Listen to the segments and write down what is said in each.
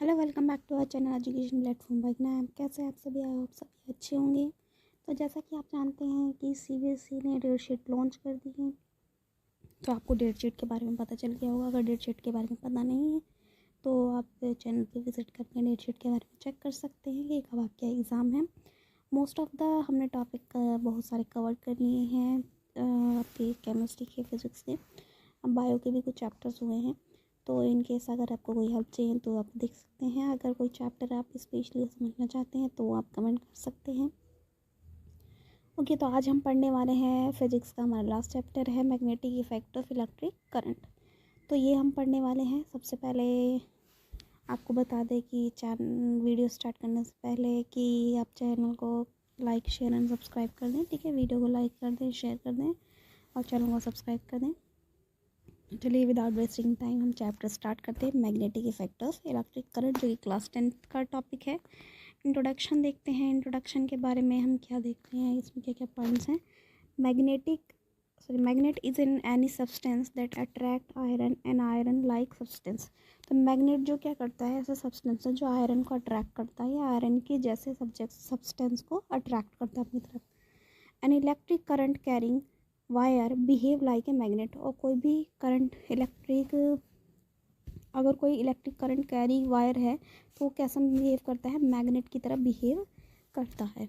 Hello, welcome back to our channel education platform बाइक नाम। कैसे आप सभी? आप सभी अच्छे होंगे। तो जैसा कि आप जानते हैं कि सीबीएसई ने डेट शीट लॉन्च कर दी है, तो आपको डेट शीट के बारे में पता चल गया होगा। अगर डेट शीट के बारे में पता नहीं है तो आप चैनल पे विजिट करके डेट शीट के बारे में चेक कर सकते हैं कि कब आपका एग्ज़ाम है। मोस्ट ऑफ द हमने टॉपिक बहुत सारे कवर कर लिए हैं, आपके केमिस्ट्री के, फिज़िक्स के, बायो के भी कुछ चैप्टर्स हुए हैं। तो इन केस अगर आपको कोई हेल्प चाहिए तो आप देख सकते हैं। अगर कोई चैप्टर आप स्पेशली समझना चाहते हैं तो आप कमेंट कर सकते हैं। ओके, तो आज हम पढ़ने वाले हैं फिजिक्स का हमारा लास्ट चैप्टर है magnetic effect of electric current. तो ये हम पढ़ने वाले हैं। सबसे पहले आपको बता दें कि वीडियो स्टार्ट करने से पहले कि आप चैनल को लाइक, शेयर एंड सब्सक्राइब कर दें। ठीक है, वीडियो को लाइक कर दें, शेयर कर दें और चैनल को सब्सक्राइब कर दें। चलिए विदाउट वेस्टिंग टाइम हम चैप्टर स्टार्ट करते हैं, magnetic effect of electric current, जो कि क्लास 10 का टॉपिक है। इंट्रोडक्शन देखते हैं। इंट्रोडक्शन के बारे में हम क्या देखते हैं, इसमें क्या क्या पॉइंट्स हैं। Magnet is in any substance that attract iron and iron like substance. तो मैग्नेट जो क्या करता है, ऐसा सब्सटेंस है जो आयरन को अट्रैक्ट करता है या आयरन के जैसे सब्सटेंस को अट्रैक्ट करता है अपनी तरफ। N electric current carrying wire behave like a magnet. और कोई भी करंट अगर कोई इलेक्ट्रिक करंट कैरी वायर है तो वो कैसा बिहेव करता है, मैग्नेट की तरह बिहेव करता है।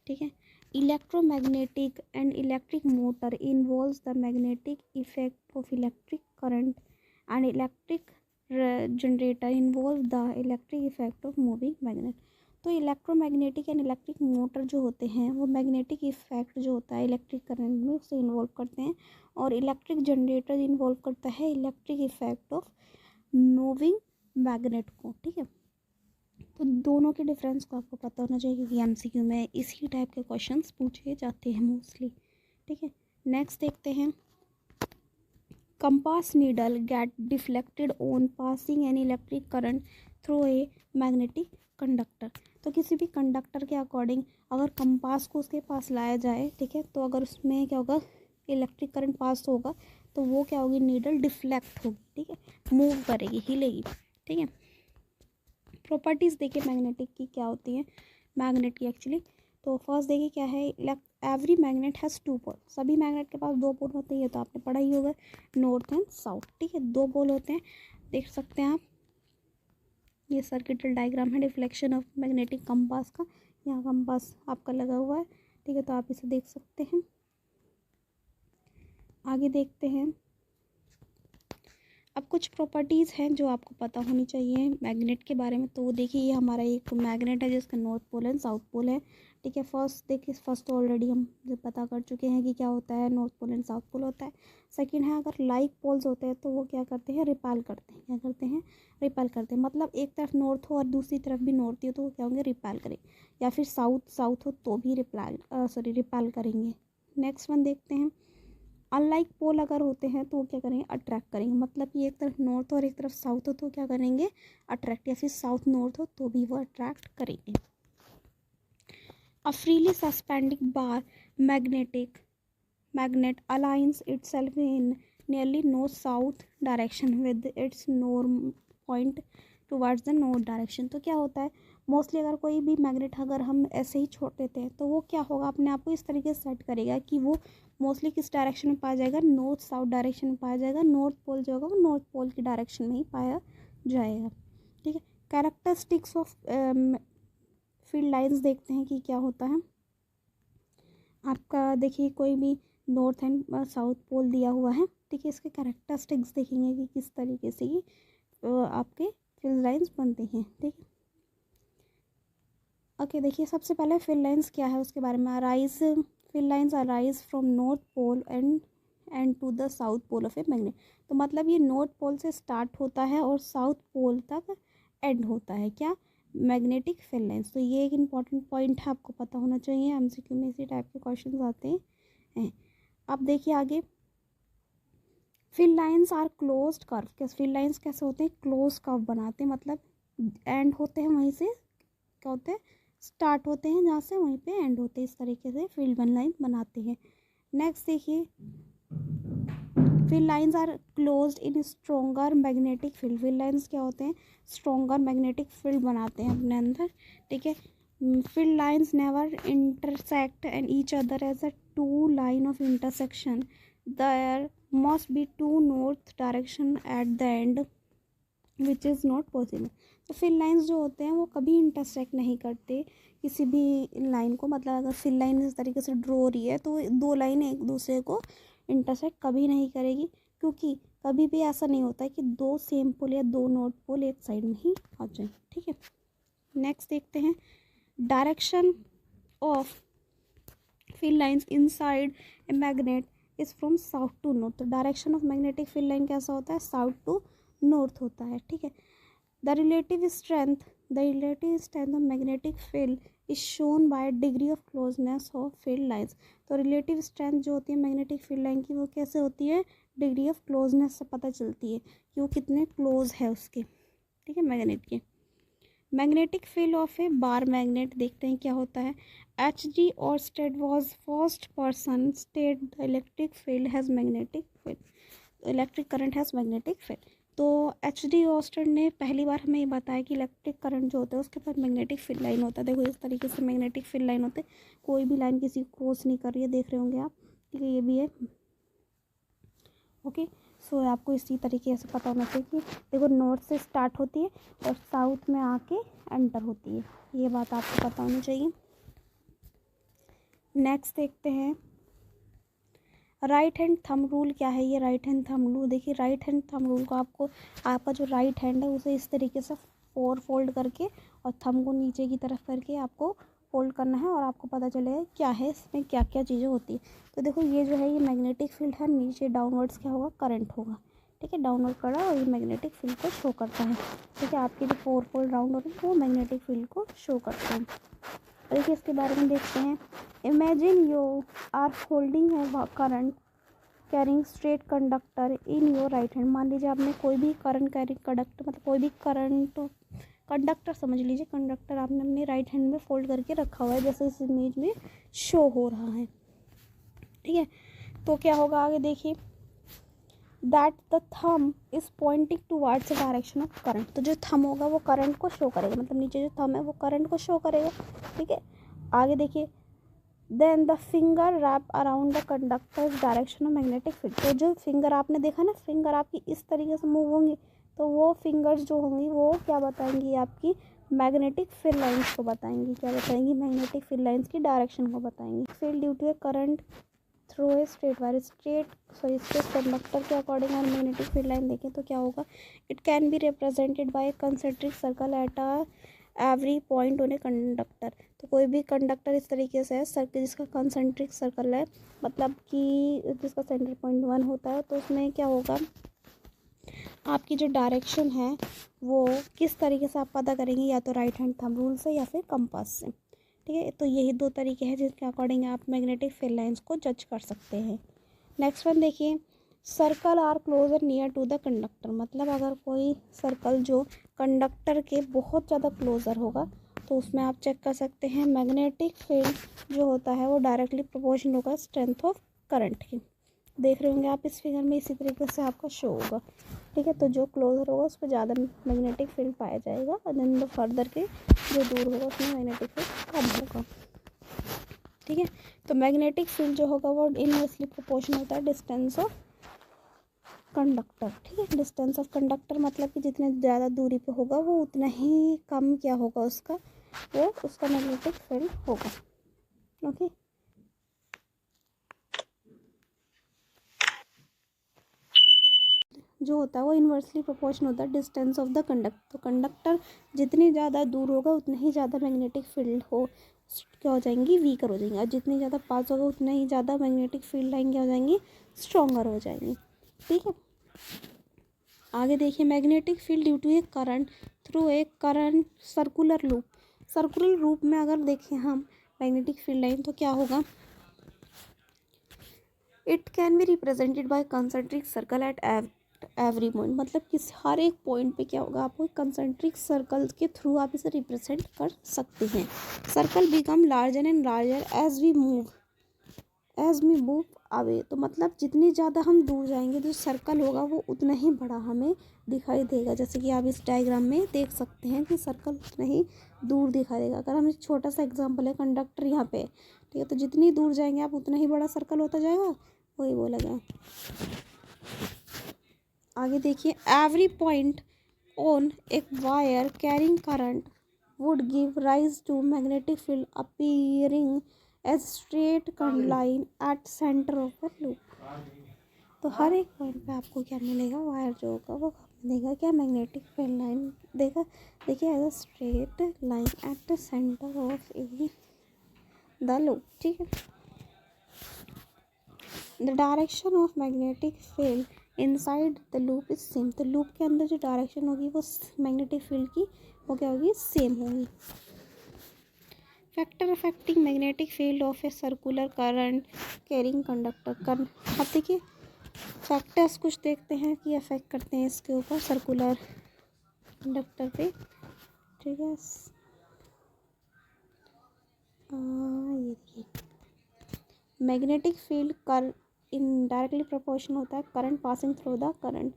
ठीक है। Electromagnetic and electric motor involves the magnetic effect of electric current and electric generator involve the electric effect of moving magnet. तो इलेक्ट्रोमैग्नेटिक एंड इलेक्ट्रिक मोटर जो होते हैं वो मैग्नेटिक इफेक्ट जो होता है इलेक्ट्रिक करंट में उससे इन्वॉल्व करते हैं, और इलेक्ट्रिक जनरेटर इन्वॉल्व करता है electric effect of moving magnet को। ठीक है, तो दोनों के डिफरेंस को आपको पता होना चाहिए क्योंकि एमसीक्यू में इसी टाइप के क्वेश्चंस पूछे जाते हैं मोस्टली। ठीक है, नेक्स्ट देखते हैं। Compass needle get deflected on passing an electric current through a magnetic conductor. तो किसी भी कंडक्टर के अकॉर्डिंग अगर कंपास को उसके पास लाया जाए, ठीक है, तो अगर उसमें क्या होगा, इलेक्ट्रिक करंट पास होगा तो वो क्या होगी, नीडल डिफ्लेक्ट होगी। ठीक है, मूव करेगी, हिलेगी। ठीक है, प्रॉपर्टीज़ देखिए मैग्नेटिक की क्या होती है, मैग्नेट की एक्चुअली। तो फर्स्ट देखिए क्या है, एवरी मैग्नेट हैज़ टू पोल। सभी मैग्नेट के पास दो पोल होते हैं, ये तो आपने पढ़ा ही होगा, नॉर्थ एंड साउथ। ठीक है, दो पोल होते हैं, देख सकते हैं आप। ये सर्किटल डायग्राम है डिफ्लेक्शन ऑफ मैग्नेटिक कंपास का। यहाँ कंपास आपका लगा हुआ है, ठीक है, तो आप इसे देख सकते हैं। आगे देखते हैं। अब कुछ प्रॉपर्टीज़ हैं जो आपको पता होनी चाहिए मैग्नेट के बारे में। तो वो देखिए, ये हमारा एक मैग्नेट है जिसका north pole and south pole है। ठीक है, फर्स्ट ऑलरेडी हम पता कर चुके हैं कि क्या होता है, north pole and south pole होता है। सेकंड है, अगर लाइक पोल्स होते हैं तो वो क्या करते हैं, रिपेल करते हैं। क्या करते हैं, रिपेल करते हैं। मतलब एक तरफ नॉर्थ हो और दूसरी तरफ भी नॉर्थ हो तो वो क्या होंगे, रिपेल करें। या फिर साउथ हो तो भी रिपेल करेंगे। नेक्स्ट वन देखते हैं। अनलाइक पोल अगर होते हैं तो वो क्या करेंगे, अट्रैक्ट करेंगे। मतलब कि एक तरफ नॉर्थ और एक तरफ साउथ हो तो क्या करेंगे, अट्रैक्ट। या फिर साउथ नॉर्थ हो तो भी वो अट्रैक्ट करेंगे। A freely suspending bar magnet aligns itself in nearly no south direction with its norm point towards the north direction। तो क्या होता है, मोस्टली अगर कोई भी मैग्नेट अगर हम ऐसे ही छोड़ देते हैं तो वो क्या होगा, अपने आप को इस तरीके से सेट करेगा कि वो मोस्टली किस डायरेक्शन में पाया जाएगा, नॉर्थ साउथ डायरेक्शन में पाया जाएगा। नॉर्थ पोल जो होगा वो नॉर्थ पोल की डायरेक्शन में ही पाया जाएगा। ठीक है, कैरेक्टरिस्टिक्स ऑफ फील्ड लाइंस देखते हैं कि क्या होता है। आपका देखिए कोई भी नॉर्थ एंड साउथ पोल दिया हुआ है, ठीक है, इसके कैरेक्टरिस्टिक्स देखेंगे कि किस तरीके से ये आपके फील्ड लाइंस बनते हैं। ठीक है, ओके, देखिए सबसे पहले फील्ड लाइंस क्या है उसके बारे में। Field lines arise from north pole end to the south pole of a magnet. तो मतलब ये नॉर्थ पोल से स्टार्ट होता है और साउथ पोल तक एंड होता है, क्या, मैग्नेटिक फील्ड लाइंस। तो ये एक इम्पॉर्टेंट पॉइंट है, आपको पता होना चाहिए, एमसीक्यू में इसी टाइप के क्वेश्चन आते हैं। अब देखिए आगे, field lines are closed curve. कैसे फील्ड लाइंस कैसे होते हैं, क्लोज कर्व बनाते हैं। मतलब एंड होते हैं वहीं से, क्या होते हैं, स्टार्ट होते हैं जहाँ से वहीं पे एंड होते हैं। इस तरीके से फील्ड लाइन बनाते हैं। नेक्स्ट देखिए, field lines are closed in stronger magnetic field. Field lines क्या होते हैं, स्ट्रोंगर मैग्नेटिक फील्ड बनाते हैं अपने अंदर, ठीक है। Field lines never intersect and each other as a two line of intersection, there must be two north direction at the end which is not possible. तो फील्ड लाइंस जो होते हैं वो कभी इंटरसेक्ट नहीं करते किसी भी लाइन को, मतलब अगर फील्ड लाइन इस तरीके से ड्रॉ हो रही है तो दो लाइन एक दूसरे को इंटरसेक्ट कभी नहीं करेगी, क्योंकि कभी भी ऐसा नहीं होता है कि दो सेम पोल या दो नॉर्थ पोल एक साइड में ही आ जाए, ठीक है। नेक्स्ट देखते हैं, direction of field lines inside a magnet is from south to north. तो direction of magnetic field line कैसा होता है, साउथ टू नॉर्थ होता है, ठीक है। The relative strength of magnetic field is shown by degree of closeness of field lines. तो relative strength जो होती है मैग्नेटिक फील्ड लाइन की वो कैसे होती है, डिग्री ऑफ क्लोजनेस से पता चलती है कि वो कितने क्लोज है उसके, ठीक है, मैग्नेट के। Magnetic field of A bar magnet देखते हैं क्या होता है। H.G. Oersted was first person state the electric field has magnetic field, electric current has magnetic field. तो H.G. Oersted ने पहली बार हमें ये बताया कि इलेक्ट्रिक करंट जो होता है उसके पास मैग्नेटिक फील्ड लाइन होता है। देखो इस तरीके से मैग्नेटिक फील्ड लाइन होते है, कोई भी लाइन किसी को क्रॉस नहीं कर रही है, देख रहे होंगे आप, ठीक है, ये भी है, ओके। सो आपको इसी तरीके से पता होना चाहिए कि देखो नॉर्थ से स्टार्ट होती है और साउथ में आके एंटर होती है, ये बात आपको पता होनी चाहिए। नेक्स्ट देखते हैं, राइट हैंड थंब रूल क्या है। ये राइट हैंड थंब रूल, देखिए राइट हैंड थंब रूल को आपको, आपका जो राइट हैंड है उसे इस तरीके से फोल्ड करके और थंब को नीचे की तरफ करके आपको फोल्ड करना है और आपको पता चलेगा क्या है इसमें क्या क्या चीज़ें होती है। तो देखो ये जो है ये मैग्नेटिक फील्ड है, नीचे डाउनवर्ड्स क्या होगा, करंट होगा, ठीक है, डाउनवर्ड करा और ये मैग्नेटिक फील्ड को शो करता है, ठीक है। आपके जो फोर फोल्ड राउंड हो रहे हैं वो मैग्नेटिक फील्ड को शो करते हैं। देखिए इसके बारे में देखते हैं, इमेजिन यू आर होल्डिंग है current carrying straight conductor in your right hand. मान लीजिए आपने कोई भी करंट कैरिंग कंडक्टर, मतलब कोई भी करंट कंडक्टर समझ लीजिए, कंडक्टर आपने अपने राइट हैंड में फोल्ड करके रखा हुआ है जैसे इस इमेज में शो हो रहा है, ठीक है। तो क्या होगा आगे देखिए, that the thumb is pointing towards the direction of current. तो जो थंब होगा वो करंट को शो करेगा, मतलब नीचे जो थंब है वो करंट को शो करेगा, ठीक है। आगे देखिए, then the finger wrap around the conductors direction of magnetic field. तो जो फिंगर आपने देखा ना, फिंगर आपकी इस तरीके से मूव होंगी, तो वो फिंगर्स जो होंगी वो क्या बताएंगी, आपकी मैग्नेटिक फील्ड लाइंस को बताएंगी, क्या बताएंगी, मैग्नेटिक फील्ड लाइंस की डायरेक्शन को बताएंगी। Field due to a current through a straight wire, straight conductor के अकॉर्डिंग और मैग्नेटिक फील्ड लाइन देखें तो क्या होगा, it can be represented by concentric circle at every point on a conductor. तो कोई भी कंडक्टर इस तरीके से है सर्कल जिसका कंसेंट्रिक सर्कल है, मतलब कि जिसका सेंटर पॉइंट 1 होता है, तो उसमें क्या होगा, आपकी जो डायरेक्शन है वो किस तरीके से आप पता करेंगे, या तो राइट हैंड थंब रूल से या फिर कंपास से, ठीक है। तो यही दो तरीके हैं जिसके अकॉर्डिंग आप मैग्नेटिक फील्ड लाइंस को जज कर सकते हैं। नेक्स्ट वन देखिए, circle are closer near to the conductor. मतलब अगर कोई सर्कल जो कंडक्टर के बहुत ज़्यादा क्लोजर होगा तो उसमें आप चेक कर सकते हैं मैग्नेटिक फील्ड जो होता है वो डायरेक्टली प्रोपोर्शनल होगा स्ट्रेंथ ऑफ करंट की। देख रहे होंगे आप इस फिगर में, इसी तरीके से आपका शो होगा, ठीक है। तो जो क्लोजर होगा उस पर ज़्यादा मैग्नेटिक फील्ड पाया जाएगा और देन द फर्दर के जो दूर होगा उसमें मैग्नेटिक फील्ड कम होगा, ठीक है। तो मैग्नेटिक फील्ड जो होगा वो इनवर्सली प्रोपोर्शनल होता है डिस्टेंस ऑफ कंडक्टर, ठीक है। डिस्टेंस ऑफ कंडक्टर मतलब कि जितने ज़्यादा दूरी पे होगा वो उतना ही कम क्या होगा उसका, वो उसका मैग्नेटिक फील्ड होगा, ओके। जो होता है वो इन्वर्सली प्रोपोर्शनल होता है डिस्टेंस ऑफ द कंडक्टर। तो कंडक्टर जितनी ज़्यादा दूर होगा उतना ही ज़्यादा मैग्नेटिक फील्ड हो क्या हो जाएंगी, वीकर हो जाएंगी, और जितनी ज़्यादा पास होगा उतना ही ज़्यादा मैग्नेटिक फील्ड लाइन क्या हो जाएंगी, स्ट्रॉन्गर हो जाएंगी, ठीक है। आगे देखिए, magnetic field due to a current through a current circular loop. Circular loop में अगर देखें हम मैग्नेटिक फील्ड लाइन तो क्या होगा, it can be represented by concentric circle at every point. मतलब किस हर एक पॉइंट पे क्या होगा, आपको कंसेंट्रिक सर्कल के थ्रू आप इसे रिप्रेजेंट कर सकते हैं। Circle become larger and larger as we move as me move away, तो मतलब जितनी ज़्यादा हम दूर जाएंगे जो सर्कल होगा वो उतना ही बड़ा हमें दिखाई देगा। जैसे कि आप इस डायग्राम में देख सकते हैं कि सर्कल उतना ही दूर दिखाई देगा। अगर हम एक छोटा सा एग्जांपल है, कंडक्टर यहाँ पे, ठीक है, तो जितनी दूर जाएंगे आप उतना ही बड़ा सर्कल होता जाएगा, वही बोला गया। आगे देखिए, every point on a wire carrying current would give rise to magnetic field appearing as straight line at center of the loop। तो हर एक पॉइंट पे आपको क्या मिलेगा, वायर जो होगा वो देगा क्या, मैग्नेटिक फील्ड लाइन देगा। देखिए as a straight line at the centre of the loop, ठीक है। The direction of magnetic field inside the loop is same, तो लूप के अंदर जो डायरेक्शन होगी वो मैग्नेटिक फील्ड की वो क्या होगी, सेम होगी। Factor affecting magnetic field of a circular current carrying conductor. अब देखिए फैक्टर्स कुछ देखते हैं कि अफेक्ट करते हैं इसके ऊपर, सर्कुलर कंडक्टर पे, ठीक है। ये देखिए, मैग्नेटिक फील्ड कर इन डायरेक्टली प्रोपोर्शन होता है current passing through the current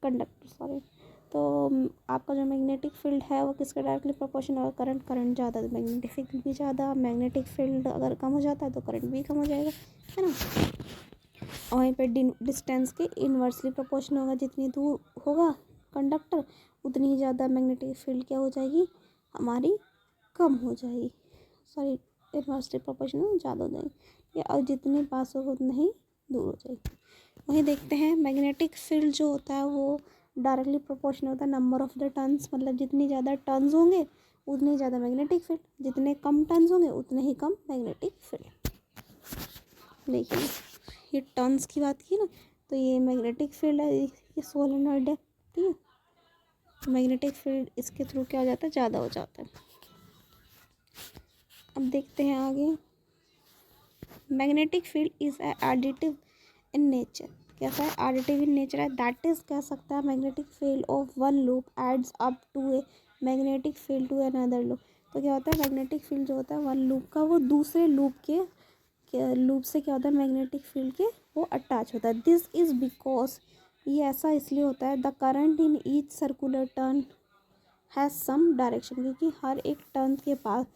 conductor, sorry. तो आपका जो मैग्नेटिक फील्ड है वो किसका डायरेक्टली प्रोपोर्शन होगा, करंट ज़्यादा तो मैग्नेटिक फील्ड भी ज़्यादा, मैग्नेटिक फील्ड अगर कम हो जाता है तो करंट भी कम हो जाएगा, है ना। और वहीं पे डिस्टेंस के इन्वर्सली प्रोपोर्शन होगा, जितनी दूर होगा कंडक्टर उतनी ही ज़्यादा मैग्नेटिक फील्ड क्या हो जाएगी हमारी, कम हो जाएगी, सॉरी इन्वर्सली प्रोपोर्शन ज़्यादा हो जाएगी, और जितने पास होगा उतना ही दूर हो जाएगी। वहीं देखते हैं मैग्नेटिक फील्ड जो होता है वो डायरेक्टली प्रोपोर्शनल होता है नंबर ऑफ द टर्न्स, मतलब जितनी ज़्यादा टर्न्स होंगे उतनी ज़्यादा मैग्नेटिक फील्ड, जितने कम टर्न्स होंगे उतने ही कम मैग्नेटिक फील्ड। देखिए ये टर्न्स की बात की ना, तो ये मैग्नेटिक फील्ड है, ये सोलेनॉइड है, ठीक है। मैग्नेटिक फील्ड इसके थ्रू क्या हो जाता है, ज़्यादा हो जाता है। अब देखते हैं आगे, magnetic field is additive in nature, कैसा है, एडिटिव इन नेचर है, दैट इज कह सकता है magnetic field of one loop adds up to a magnetic field to another loop. तो क्या होता है, मैग्नेटिक फील्ड जो होता है वन लूप का वो दूसरे लूप के लूप से क्या होता है, मैग्नेटिक फील्ड के वो अटैच होता है। दिस इज बिकॉज, ये ऐसा इसलिए होता है, the current in each circular turn has some direction, क्योंकि हर एक टर्न के पास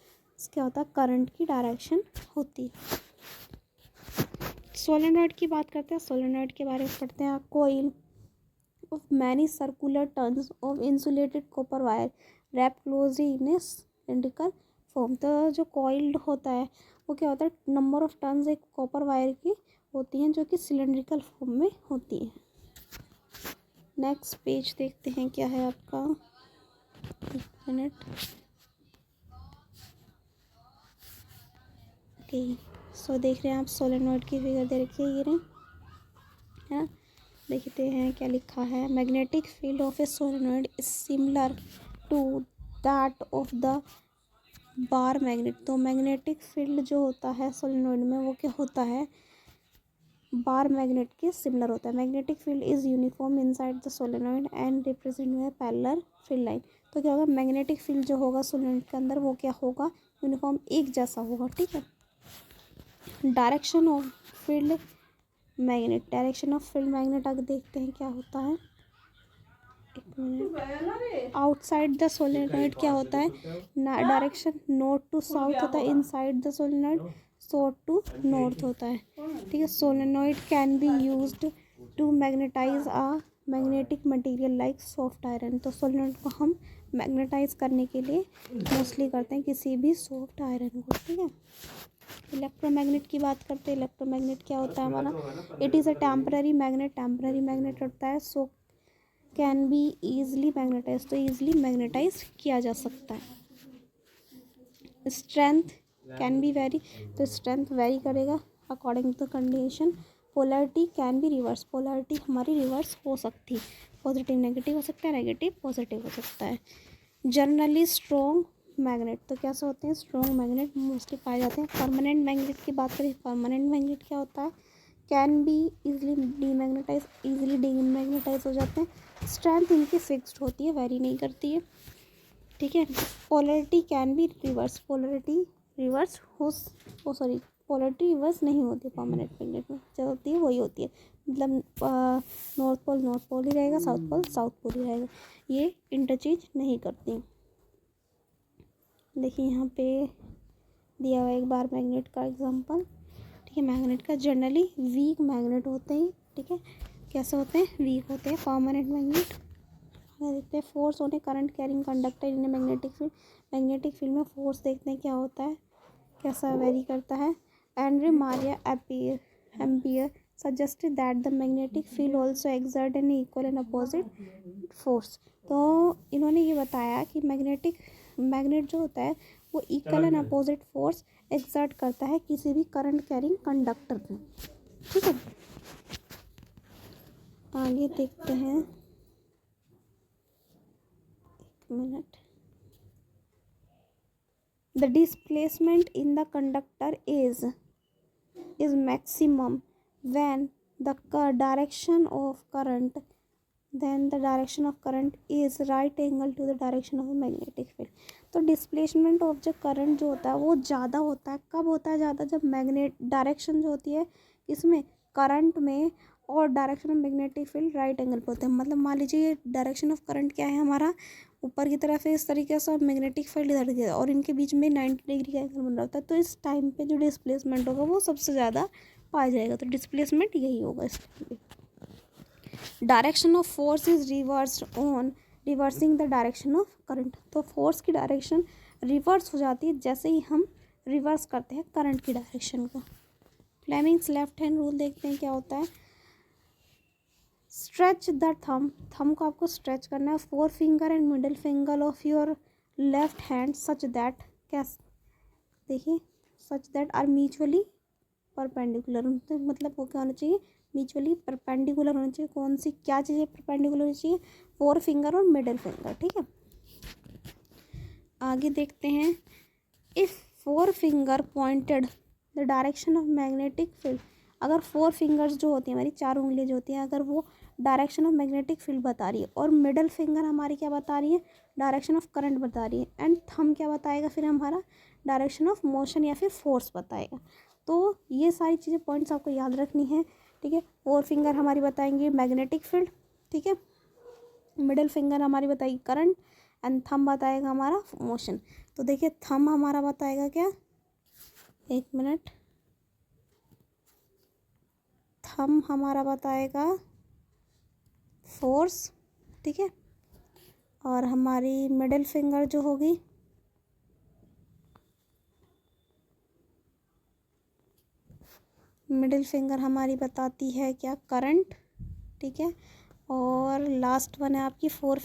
क्या होता है, करंट की डायरेक्शन होती है। सोलेनॉइड की बात करते हैं, सोलेनॉइड के बारे में पढ़ते हैं। Coil of many circular turns of insulated copper wire wrap closely in a cylindrical form. तो जो कॉइल्ड होता है वो क्या होता है, नंबर ऑफ टर्न्स एक कॉपर वायर की होती हैं जो कि सिलिंड्रिकल फॉर्म में होती है। नेक्स्ट पेज देखते हैं क्या है आपका, एक मिनट, ओके। सो देख रहे हैं आप सोलेनॉइड की फिगर दे रखी है, ये रही है। देखते हैं क्या लिखा है, magnetic field of a solenoid is similar to that of the bar magnet. तो मैग्नेटिक फील्ड जो होता है सोलेनॉइड में वो क्या होता है, बार मैग्नेट के सिमिलर होता है। Magnetic field is uniform inside the solenoid and represent by parallel field line. तो क्या होगा, मैग्नेटिक फील्ड जो होगा सोलेनॉइड के अंदर वो क्या होगा, यूनिफॉर्म एक जैसा होगा, ठीक है। Direction of field magnet, direction of field magnet आगे देखते हैं क्या होता है, एक मिनट। आउटसाइड द सोलेनॉइड क्या होता है, डायरेक्शन नॉर्थ टू साउथ होता है, inside the solenoid south to north होता है, ठीक है। Solenoid can be used to magnetize a magnetic material like soft iron. तो सोलेनॉइड को हम मैग्नेटाइज करने के लिए मोस्टली करते हैं किसी भी सॉफ्ट आयरन को, ठीक है। इलेक्ट्रोमैग्नेट की बात करते हैं, इलेक्ट्रोमैग्नेट क्या होता है हमारा, it is a temporary magnet, temporary magnet होता है, so can be easily magnetize, तो ईजली मैग्नेटाइज किया जा सकता है। स्ट्रेंथ कैन बी वेरी, तो स्ट्रेंथ वेरी करेगा according to the condition. Polarity can be reverse, polarity हमारी रिवर्स हो सकती है, पॉजिटिव नेगेटिव हो सकता है, नेगेटिव पॉजिटिव हो सकता है। जनरली स्ट्रॉन्ग मैग्नेट, तो कैसे होते हैं, स्ट्रॉन्ग मैग्नेट मोस्टली पाए जाते हैं। परमानेंट मैग्नेट की बात करें, परमानेंट मैग्नेट क्या होता है, can be easily demagnetise, easily demagnetise हो जाते हैं। स्ट्रेंथ इनकी फिक्स्ड होती है, वेरी नहीं करती है, ठीक है। Polarity can be reverse, polarity reverse हो सॉरी पोलरिटी रिवर्स नहीं होती परमानेंट मैग्नेट में, जो होती है वही होती है, मतलब नॉर्थ पोल ही रहेगा, साउथ पोल ही रहेगा, ये इंटरचेंज नहीं करती। देखिए यहाँ पे दिया हुआ एक बार मैग्नेट का एग्जांपल, ठीक है। मैग्नेट का जनरली वीक मैग्नेट होते हैं, ठीक है, कैसे होते हैं, वीक होते हैं परमानेंट मैग्नेट। देखते हैं force on A current carrying conductor in A magnetic field में फोर्स देखते हैं क्या होता है, कैसा वेरी करता है। Andre Maria ampere suggested that the magnetic field also exert an equal and opposite force। तो इन्होंने ये बताया कि मैग्नेट जो होता है वो equal and opposite force exert करता है किसी भी करंट कैरिंग कंडक्टर पे, ठीक है। आगे देखते हैं, एक minute. The displacement in the conductor is maximum when the direction of current is right angle to the direction of a magnetic field। तो डिस्प्लेसमेंट ऑफ जो करंट जो होता है वो ज़्यादा होता है, कब होता है ज़्यादा, जब मैग्नेट डायरेक्शन जो होती है इसमें करंट में और direction of magnetic field right angle पे होते हैं। मतलब मान लीजिए डायरेक्शन ऑफ करंट क्या है हमारा, ऊपर की तरफ है इस तरीके से, और मैग्नेटिक फील्ड इधर की, और इनके बीच में 90 डिग्री का एंगल बन रहा होता है। तो इस टाइम पे जो डिस्प्लेसमेंट होगा वो सबसे ज़्यादा पाया जाएगा, तो डिस्प्लेसमेंट यही होगा इस टाइम पे। Direction of force is reversing the direction of current. तो फोर्स की डायरेक्शन रिवर्स हो जाती है जैसे ही हम रिवर्स करते हैं करंट की डायरेक्शन को। फ्लेमिंग्स लेफ्ट हैंड रूल देखते हैं क्या होता है। स्ट्रेच द थम को आपको स्ट्रेच करना है, 4 finger and middle finger of your left hand such that, क्या देखिए, such that are mutually perpendicular. मतलब वो क्या होना चाहिए, म्यूचुअली परपेंडिकुलर होना चाहिए। कौन सी क्या चीज़ें परपेंडिकुलर होनी चाहिए, 4 फिंगर और मिडिल फिंगर, ठीक है। आगे देखते हैं, if 4 finger pointed the direction of magnetic field. अगर 4 फिंगर्स जो होती हैं हमारी, 4 उंगलियाँ जो होती हैं, अगर वो डायरेक्शन ऑफ मैग्नेटिक फील्ड बता रही है, और मिडिल फिंगर हमारी क्या बता रही है, डायरेक्शन ऑफ करंट बता रही है, एंड थंब क्या बताएगा फिर हमारा, डायरेक्शन ऑफ मोशन या फिर फोर्स बताएगा। तो ये सारी चीज़ें पॉइंट्स आपको याद रखनी है, ठीक है। 4 फिंगर हमारी बताएंगे मैग्नेटिक फील्ड, ठीक है, मिडिल फिंगर हमारी बताएगी करंट, एंड थंब बताएगा हमारा मोशन। तो देखिए थंब हमारा बताएगा क्या, एक मिनट, थंब हमारा बताएगा फोर्स, ठीक है, और हमारी मिडिल फिंगर जो होगी मिडिल फिंगर हमारी बताती है क्या, करंट, ठीक है। और लास्ट वन है आपकी 4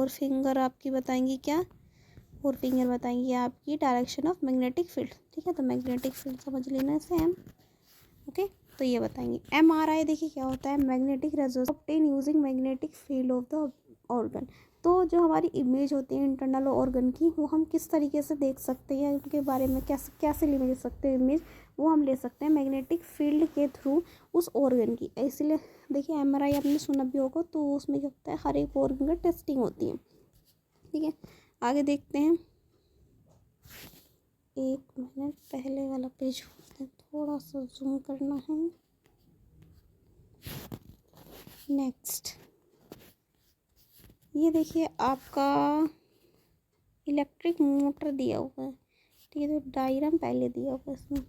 फिंगर आपकी बताएंगी क्या, 4 फिंगर बताएंगी आपकी डायरेक्शन ऑफ मैग्नेटिक फील्ड, ठीक है। तो मैग्नेटिक फील्ड समझ लेना इसे एम, ओके। तो ये बताएंगे MRI, देखिए क्या होता है, magnetic resonance obtain using magnetic field of the organ. तो जो हमारी इमेज होती है इंटरनल ऑर्गन की, वो हम किस तरीके से देख सकते हैं, उनके बारे में कैसे ले सकते हैं इमेज, वो हम ले सकते हैं मैग्नेटिक फील्ड के थ्रू उस ऑर्गन की। इसलिए देखिए MRI आपने सुना भी होगा, तो उसमें क्या होता है, हर एक ऑर्गन का टेस्टिंग होती है, ठीक है। आगे देखते हैं, एक मिनट, पहले वाला पेज थोड़ा सा जूम करना है। नेक्स्ट, ये देखिए आपका इलेक्ट्रिक मोटर दिया हुआ है, ठीक है। तो डायग्राम पहले दिया हुआ है इसमें,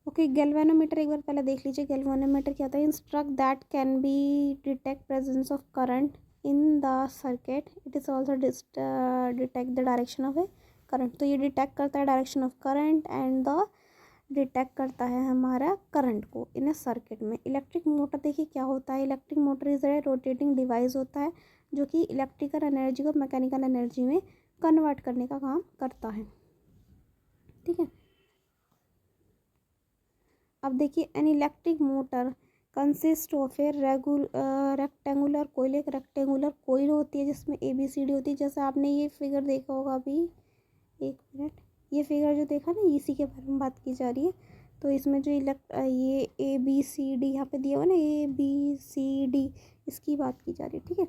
ओके। गैल्वेनोमीटर एक बार पहले देख लीजिए, गैल्वेनोमीटर क्या होता है, instruct that can be detect presence of current in the circuit, it is also detect the direction of a current. तो ये डिटेक्ट करता है direction of current and the detect करता है हमारा करंट को इन ए सर्किट में। इलेक्ट्रिक मोटर देखिए क्या होता है, electric motor is a rotating device होता है जो कि इलेक्ट्रिकल एनर्जी को मैकेनिकल एनर्जी में कन्वर्ट करने का काम करता है, ठीक है। अब देखिए an electric motor consist of a rectangular coil, एक रेक्टेंगुलर कोइल होती है जिसमें ABCD होती है। जैसे आपने ये फिगर देखा होगा अभी, एक मिनट, ये फिगर जो देखा ना, इसी के बारे में बात की जा रही है। तो इसमें जो ये ABCD यहाँ पे दिया हुआ ना, ABCD, इसकी बात की जा रही है, ठीक है।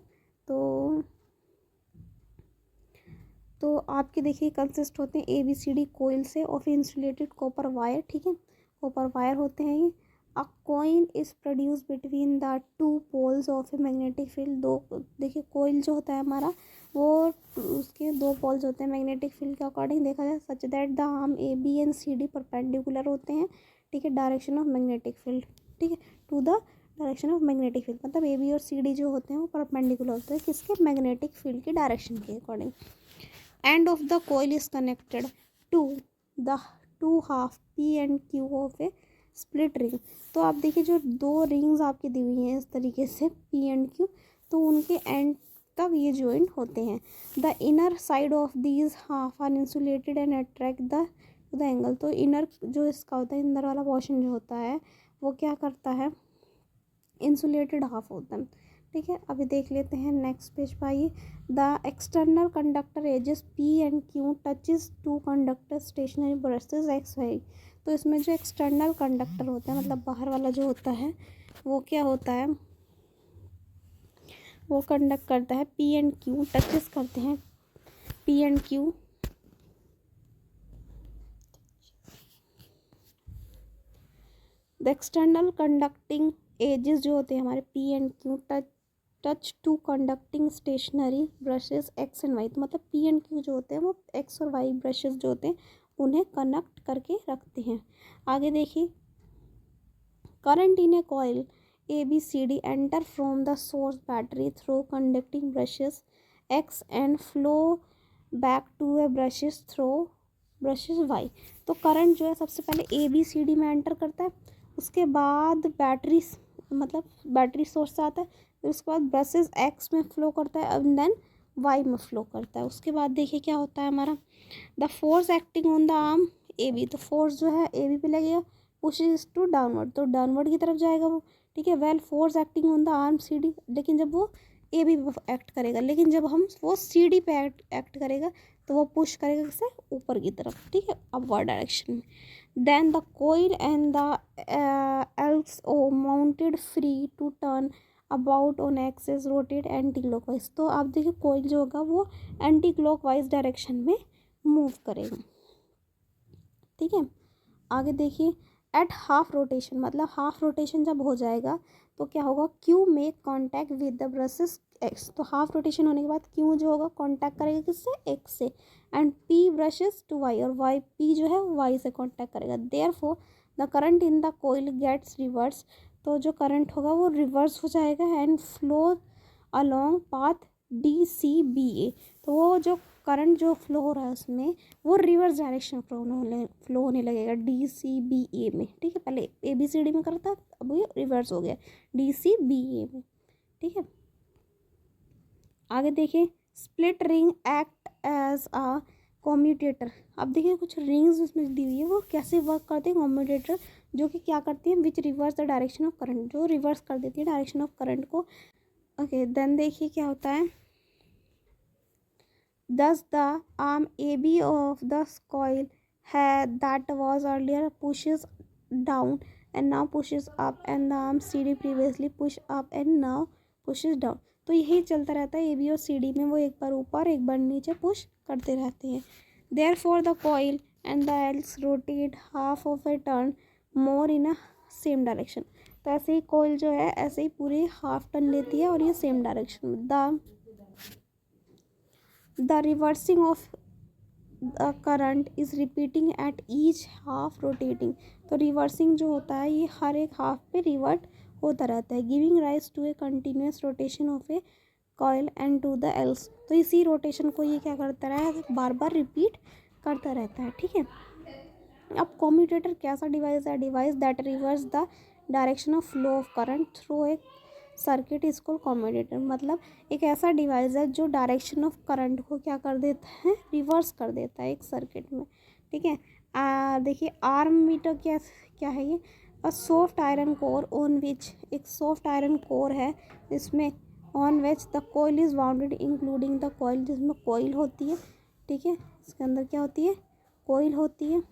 तो आपके देखिए कंसिस्ट होते हैं ABCD कोयल से ऑफ इंसुलेटेड कॉपर वायर, ठीक है, कॉपर वायर होते हैं ये। A coin is produce between the two poles of a magnetic field. दो देखिए कोयल जो होता है हमारा वो उसके दो पोल्स होते हैं मैग्नेटिक फील्ड के अकॉर्डिंग देखा जाए, such that the arm AB and CD perpendicular होते हैं, ठीक है, डायरेक्शन ऑफ मैग्नेटिक फील्ड, ठीक है, to the direction of magnetic field, मतलब AB और CD जो होते हैं वो परपेंडिकुलर होते हैं किसके, मैग्नेटिक फील्ड के डायरेक्शन के according. End of the coil is connected to the two half P and Q of a split ring. तो आप देखिए जो दो रिंग्स आपकी दी हुई हैं इस तरीके से P एंड Q, तो उनके एंड तब ये ज्वाइंट होते हैं। The inner side of these half are insulated and attract the angle. तो इनर जो इसका होता है, अंदर वाला पोर्शन जो होता है वो क्या करता है, इंसुलेटेड हाफ होता है, ठीक है। अभी देख लेते हैं नेक्स्ट पेज पर आइए। The external conductor edges P and Q touches to conductor stationary brushes XY। तो इसमें जो एक्सटर्नल कंडक्टर होता है मतलब बाहर वाला जो होता है वो क्या होता है, वो कंडक्ट करता है P एंड Q, टचेस करते हैं P and Q, the external conducting edges जो होते हैं हमारे P and Q touch to conducting stationary brushes X and Y। तो मतलब P एंड Q जो होते हैं वो X और Y ब्रशेस जो होते हैं उन्हें कनेक्ट करके रखते हैं। आगे देखिए, current in a coil ABCD enter from the source battery through conducting brushes X and flow back to a brushes through brushes Y। तो करंट जो है सबसे पहले ABCD में एंटर करता है, उसके बाद बैटरी मतलब बैटरी सोर्स से आता है, फिर उसके बाद ब्रशेस X में फ्लो करता है एंड देन Y में फ्लो करता है। उसके बाद देखिए क्या होता है हमारा, the force acting on the arm AB। तो फोर्स जो है AB पे लगेगा, पुशेस टू डाउनवर्ड, तो डाउनवर्ड की तरफ जाएगा वो, ठीक है। Well force acting on the arm CD, लेकिन जब वो AB पे एक्ट करेगा, लेकिन जब हम वो CD पे एक्ट करेगा तो वो पुश करेगा किसे, ऊपर की तरफ, ठीक है, अपवर्ड डायरेक्शन में। Then the coil and the एल्स O mounted free to turn about on axis rotate anti clockwise. तो आप देखिए कोइल जो होगा वो एंटी क्लॉकवाइज डायरेक्शन में मूव करेगा, ठीक है। आगे देखिए, एट हाफ रोटेशन, मतलब हाफ रोटेशन जब हो जाएगा तो क्या होगा, Q make contact with the brushes X। तो हाफ रोटेशन होने के बाद Q जो होगा कॉन्टैक्ट करेगा किससे, X से, and P brushes to Y, और Y P जो है Y से कॉन्टैक्ट करेगा। Therefore the current in the coil gets reverse. तो जो करंट होगा वो रिवर्स हो जाएगा and flow along path DCBA। तो वो जो करंट जो फ्लो हो रहा है उसमें वो रिवर्स डायरेक्शन फ्लो होने लगेगा DCBA में, ठीक है। पहले ABCD में करता था, अब ये रिवर्स हो गया DCBA में, ठीक है। आगे देखिए, split ring act as a commutator. अब देखिए कुछ रिंग्स उसमें दी हुई है, वो कैसे वर्क करते हैं, कम्यूटेटर जो कि क्या करती हैं, which reverse the direction of current, जो रिवर्स कर देती है डायरेक्शन ऑफ करंट को। ओके देन देखिए क्या होता है, thus the arm AB of the coil that was earlier pushes down and now pushes up, and the arm CD previously pushed up and now pushes down। तो यही चलता रहता है AB और CD में, वो एक बार ऊपर एक बार नीचे पुश करते रहते हैं। therefore the coil and the else rotate half of a turn more in a same direction। तो ऐसे ही कोयल जो है ऐसे ही पूरी हाफ टर्न लेती है और ये सेम डायरेक्शन में। The reversing of the current is repeating at each half rotating। तो रिवर्सिंग जो होता है ये हर एक हाफ पे रिवर्ट होता रहता है, giving rise to a continuous rotation of a coil and to the एल्स। तो इसी रोटेशन को ये क्या करता रहा है, बार बार रिपीट करता रहता है, ठीक है। अब कम्यूटेटर कैसा डिवाइस है, device that reverse the direction of flow of current through A circuit is called commutator. मतलब एक ऐसा डिवाइस है जो डायरेक्शन ऑफ करंट को क्या कर देता है, रिवर्स कर देता है एक सर्किट में, ठीक है। देखिए आर्म मीटर क्या क्या है, ये a soft iron core on which, एक सॉफ्ट आयरन कोर है इसमें, on which the coil is bounded including the coil, जिसमें कॉइल होती है, ठीक है। इसके अंदर क्या होती है, कॉइल होती है,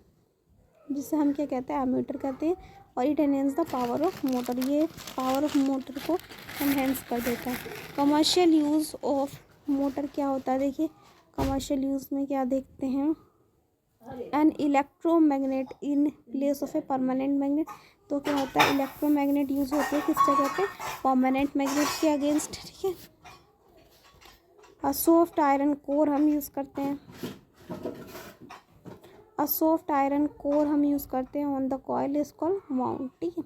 जिसे हम क्या कहते हैं, एमीटर कहते हैं। और it enhance the power of motor, ये पावर ऑफ मोटर को एनहेंस कर देता है। कमर्शियल यूज़ ऑफ मोटर क्या होता है, देखिए कमर्शियल यूज़ में क्या देखते हैं, an electromagnet in place of a permanent magnet. तो क्या होता है, इलेक्ट्रोमैग्नेट यूज़ होती है किस जगह पे, परमानेंट मैग्नेट के अगेंस्ट, ठीक है। अ सॉफ्ट आयरन कोर हम यूज़ करते हैं, अ सॉफ्ट आयरन कोर हम यूज़ करते हैं on the coil is called wound, ठीक है,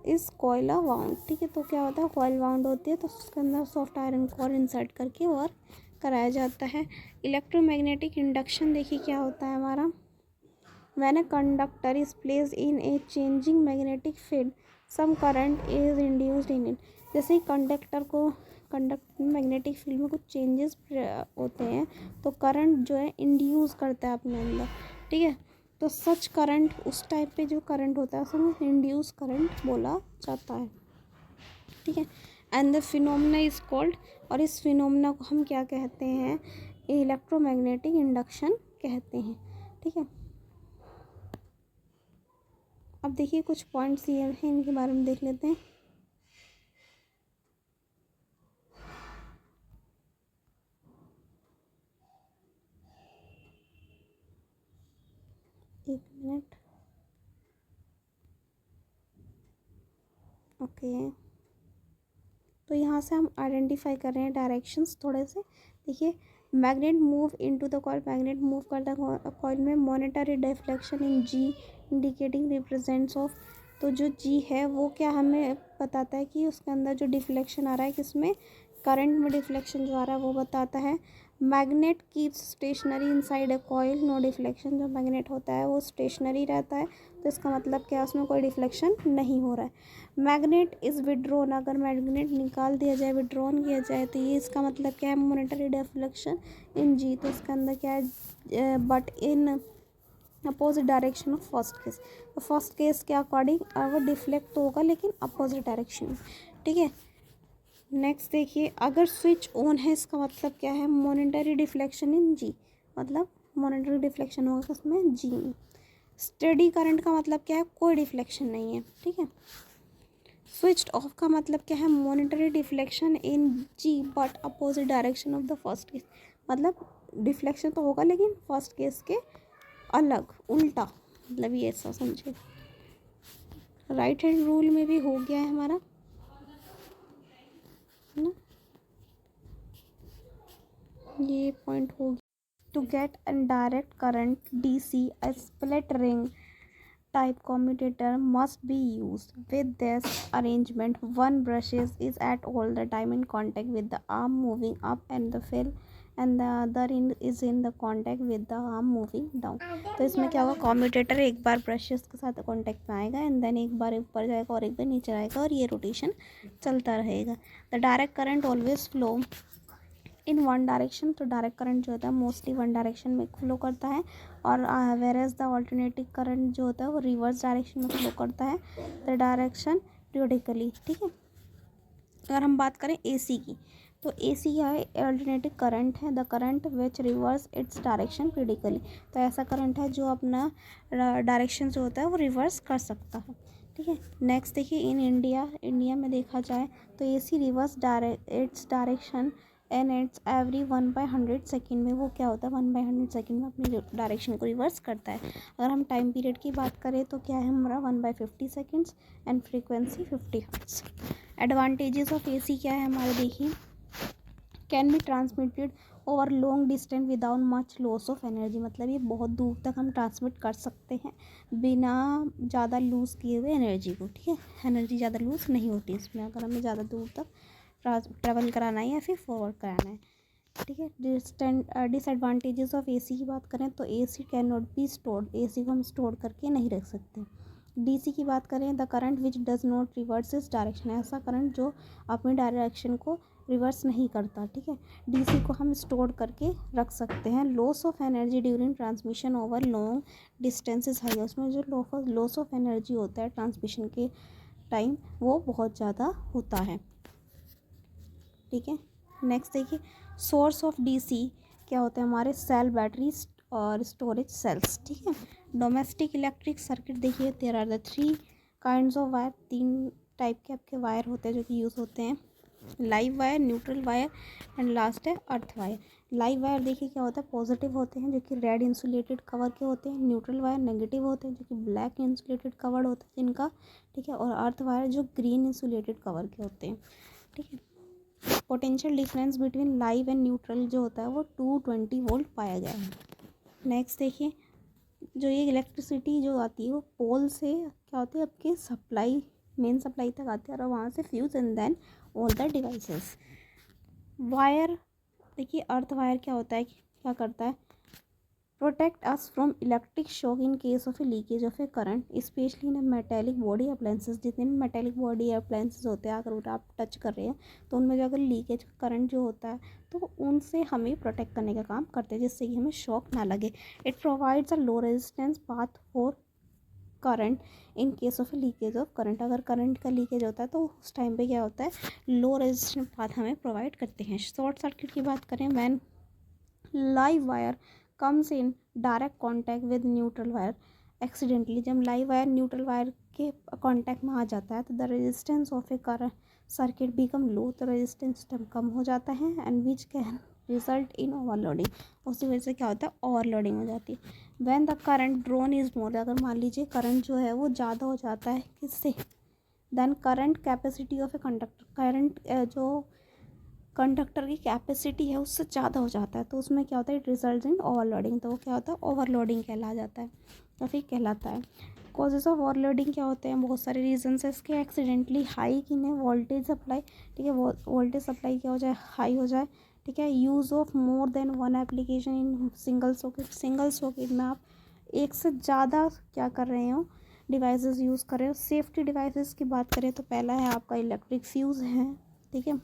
इस कॉइल वाउंड, ठीक है। तो क्या होता है, कॉइल वाउंड होती है तो उसके अंदर सॉफ्ट आयरन कोर इंसर्ट करके वर्क कराया जाता है। इलेक्ट्रोमैग्नेटिक इंडक्शन देखिए क्या होता है हमारा, when a conductor is placed in a changing magnetic field some current is induced in it. जैसे ही कंडक्ट मैग्नेटिक फील्ड में कुछ चेंजेस होते हैं तो करंट जो है इंड्यूस करता है अपने अंदर, ठीक है। तो सच करंट, उस टाइप पे जो करंट होता है उसे इंड्यूस करंट बोला जाता है, ठीक है। And the phenomena is called, और इस फिनोमेना को हम क्या कहते हैं, इलेक्ट्रोमैग्नेटिक इंडक्शन कहते हैं, ठीक है। अब देखिए कुछ पॉइंट्स ये हैं, इनके बारे में देख लेते हैं। एक मिनट, ओके। तो यहाँ से हम आइडेंटिफाई कर रहे हैं डायरेक्शंस थोड़े से। देखिए, magnet move into the coil, magnet move करता है कॉइल में, momentary deflection in G indicating represents of. तो जो जी है वो क्या हमें बताता है कि उसके अंदर जो डिफ्लेक्शन आ रहा है, किसमें, करंट में डिफ्लेक्शन जो आ रहा है वो बताता है। Magnet keeps stationary inside a coil, no deflection. जो मैग्नेट होता है वो स्टेशनरी रहता है, तो इसका मतलब क्या, उसमें कोई डिफ्लेक्शन नहीं हो रहा है। मैग्नेट इज़ विड्रॉन, अगर मैग्नेट निकाल दिया जाए, विड्रॉन किया जाए, तो ये इसका मतलब क्या है, मोनेटरी डिफ्लेक्शन इन जी। तो इसका अंदर क्या है, but in opposite direction of first case. तो फर्स्ट केस के अकॉर्डिंग वो डिफ्लेक्ट तो होगा लेकिन अपोजिट डायरेक्शन में, ठीक है। नेक्स्ट देखिए, अगर स्विच ऑन है इसका मतलब क्या है, मोनेटरी डिफ्लेक्शन इन जी, मतलब मोनेटरी डिफ्लेक्शन होगा उसमें जी में। स्टेडी करंट का मतलब क्या है, कोई डिफ्लेक्शन नहीं है, ठीक है। स्विच्ड ऑफ का मतलब क्या है, momentary deflection in G but opposite direction of the first case. मतलब डिफ्लेक्शन तो होगा लेकिन फर्स्ट केस के अलग, उल्टा, मतलब ये ऐसा समझिए। राइट हैंड रूल में भी हो गया है हमारा, है ना, ये पॉइंट हो गया। To get an direct current DC, a split ring type commutator must be used. With this arrangement, one brushes is at all the time in contact with the arm moving up and the fill, and the other end is in the contact with the arm moving down. तो इसमें क्या होगा, commutator एक बार brushes के साथ contact में आएगा and then एक बार ऊपर जाएगा और एक बार नीचे आएगा और ये रोटेशन चलता रहेगा। The direct current always flow in one direction. तो डायरेक्ट करंट जो होता है मोस्टली वन डायरेक्शन में फ्लो करता है, और whereas the alternative current जो होता है वो रिवर्स डायरेक्शन में फ्लो करता है, द डायरेक्शन पीरियडिकली, ठीक है। अगर हम बात करें एसी की, तो एसी क्या है, अल्टरनेटिव करंट है, the current which reverse its direction periodically. तो ऐसा करंट है जो अपना डायरेक्शन जो होता है वो रिवर्स कर सकता है, ठीक है। नेक्स्ट देखिए, इन इंडिया में देखा जाए तो AC reverse its direction and it's every 1/100 second में, वो क्या होता है 1/100 सेकेंड में अपनी डायरेक्शन को रिवर्स करता है। अगर हम टाइम पीरियड की बात करें तो क्या है हमारा 1/50 seconds and frequency 50 hertz. Advantages of AC क्या है हमारे, देखिए, can be transmitted over long distance without much loss of energy. मतलब ये बहुत दूर तक हम ट्रांसमिट कर सकते हैं बिना ज़्यादा लूज़ किए हुए एनर्जी को, ठीक है। एनर्जी ज़्यादा लूज़ नहीं होती इसमें, अगर हमें ज़्यादा दूर तक ट्रैवल कराना है या फिर फॉरवर्ड कराना है, ठीक है। डिसएडवांटेजेस ऑफ एसी की बात करें तो AC can not be stored, AC को हम स्टोर करके नहीं रख सकते। डीसी की बात करें, the current which does not reverse is direction, ऐसा करंट जो अपनी डायरेक्शन को रिवर्स नहीं करता, ठीक है। डीसी को हम स्टोर करके रख सकते हैं। Loss of energy during transmission over long distances high, उसमें जो लॉस ऑफ एनर्जी होता है ट्रांसमिशन के टाइम वो बहुत ज़्यादा होता है, ठीक है। नेक्स्ट देखिए, सोर्स ऑफ डीसी क्या होते हैं हमारे, सेल बैटरीज और स्टोरेज सेल्स, ठीक है। डोमेस्टिक इलेक्ट्रिक सर्किट देखिए, there are the 3 kinds of wire, 3 type के आपके वायर होते हैं जो कि यूज़ होते हैं। Live wire, neutral wire and last है अर्थ वायर। लाइव वायर देखिए क्या होता है, पॉजिटिव होते हैं जो कि रेड इंसुलेटेड कवर के होते हैं। न्यूट्रल वायर नेगेटिव होते हैं जो कि ब्लैक इंसुलेटेड कवर होते हैं जिनका, ठीक है। और अर्थ वायर जो ग्रीन इंसुलेटेड कवर के होते हैं, ठीक है। Potential difference between live and neutral जो होता है वो 220 वोल्ट पाया गया है। नेक्स्ट देखिए, जो ये इलेक्ट्रिसिटी जो आती है वो पोल से क्या होती है, आपके सप्लाई, मेन सप्लाई तक आती है और वहाँ से fuse and then all the devices. Wire देखिए, अर्थ वायर क्या होता है, क्या करता है, protect us from electric shock in case of a leakage of a current, specially in metallic body appliances. जितने भी मेटेलिक बॉडी अप्लायंसेस होते हैं, अगर आप टच कर रहे हैं तो उनमें जो अगर लीकेज करंट जो होता है तो उनसे हमें प्रोटेक्ट करने का काम करते हैं जिससे कि हमें शॉक ना लगे। It provides a low resistance path for current in case of leakage of current. अगर करंट का लीकेज होता है तो उस टाइम पे क्या होता है, लो रेजिस्टेंस पाथ हमें प्रोवाइड करते हैं। शॉर्ट सर्किट की बात करें, when live wire comes in direct contact with neutral wire accidentally, जब लाइव वायर न्यूट्रल वायर के कॉन्टैक्ट में आ जाता है तो the resistance of a current circuit become लो, तो रेजिस्टेंस कम हो जाता है and which can result in overloading. उसी वजह से क्या होता है, ओवरलोडिंग हो जाती है। When the current drawn is more, अगर मान लीजिए करंट जो है वो ज़्यादा हो जाता है, किससे, then current capacity of a conductor, current जो कंडक्टर की कैपेसिटी है उससे ज़्यादा हो जाता है तो उसमें क्या होता है, इट रिजल्ट इन ओवरलोडिंग, तो वो क्या होता है, ओवरलोडिंग कहला जाता है या फिर कहलाता है। कॉजेज ऑफ ओवरलोडिंग क्या होते हैं, बहुत सारे रीजंस है इसके। एक्सीडेंटली हाई की ने वोल्टेज सप्लाई, ठीक है, वोल्टेज सप्लाई क्या हो जाए, हाई हो जाए, ठीक है। Use of more than one application in single socket, single socket में आप एक से ज़्यादा क्या कर रहे हो, डिवाइसेस यूज़ कर रहे हो। सेफ्टी डिवाइसेस की बात करें तो पहला है आपका इलेक्ट्रिक फ्यूज़ है, ठीक है,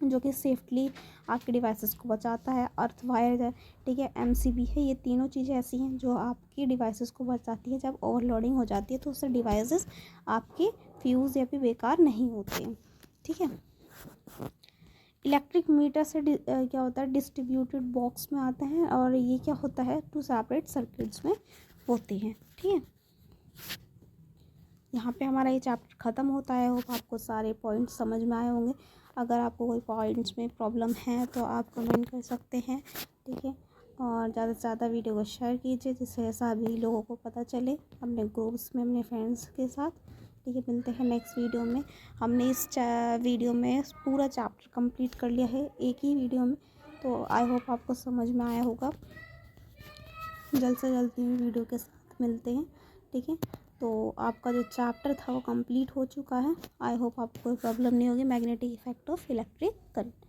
जो कि सेफ्टली आपके डिवाइसेस को बचाता है। अर्थ वायर है, ठीक है, एमसीबी है, ये तीनों चीज़ें ऐसी हैं जो आपकी डिवाइसेस को बचाती है। जब ओवरलोडिंग हो जाती है तो उससे डिवाइसेस आपके फ्यूज़ या फिर बेकार नहीं होते हैं, ठीक है। इलेक्ट्रिक मीटर से क्या होता है, डिस्ट्रीब्यूटेड बॉक्स में आते हैं और ये क्या होता है, टू सेपरेट सर्किट्स में होते हैं, ठीक है। यहाँ पे हमारा ये चैप्टर ख़त्म होता है। होप आपको सारे पॉइंट्स समझ में आए होंगे। अगर आपको कोई पॉइंट्स में प्रॉब्लम है तो आप कमेंट कर सकते हैं, ठीक है। और ज़्यादा से ज़्यादा वीडियो को शेयर कीजिए जिससे सभी लोगों को पता चले अपने ग्रुप्स में, अपने फ्रेंड्स के साथ, ठीक है। मिलते हैं नेक्स्ट वीडियो में। हमने इस वीडियो में पूरा चैप्टर कंप्लीट कर लिया है एक ही वीडियो में, तो आई होप आपको समझ में आया होगा। जल्द से जल्द न्यू वीडियो के साथ मिलते हैं, ठीक है। तो आपका जो चैप्टर था वो कंप्लीट हो चुका है। आई होप आपको कोई प्रॉब्लम नहीं होगी। Magnetic effect of electric current.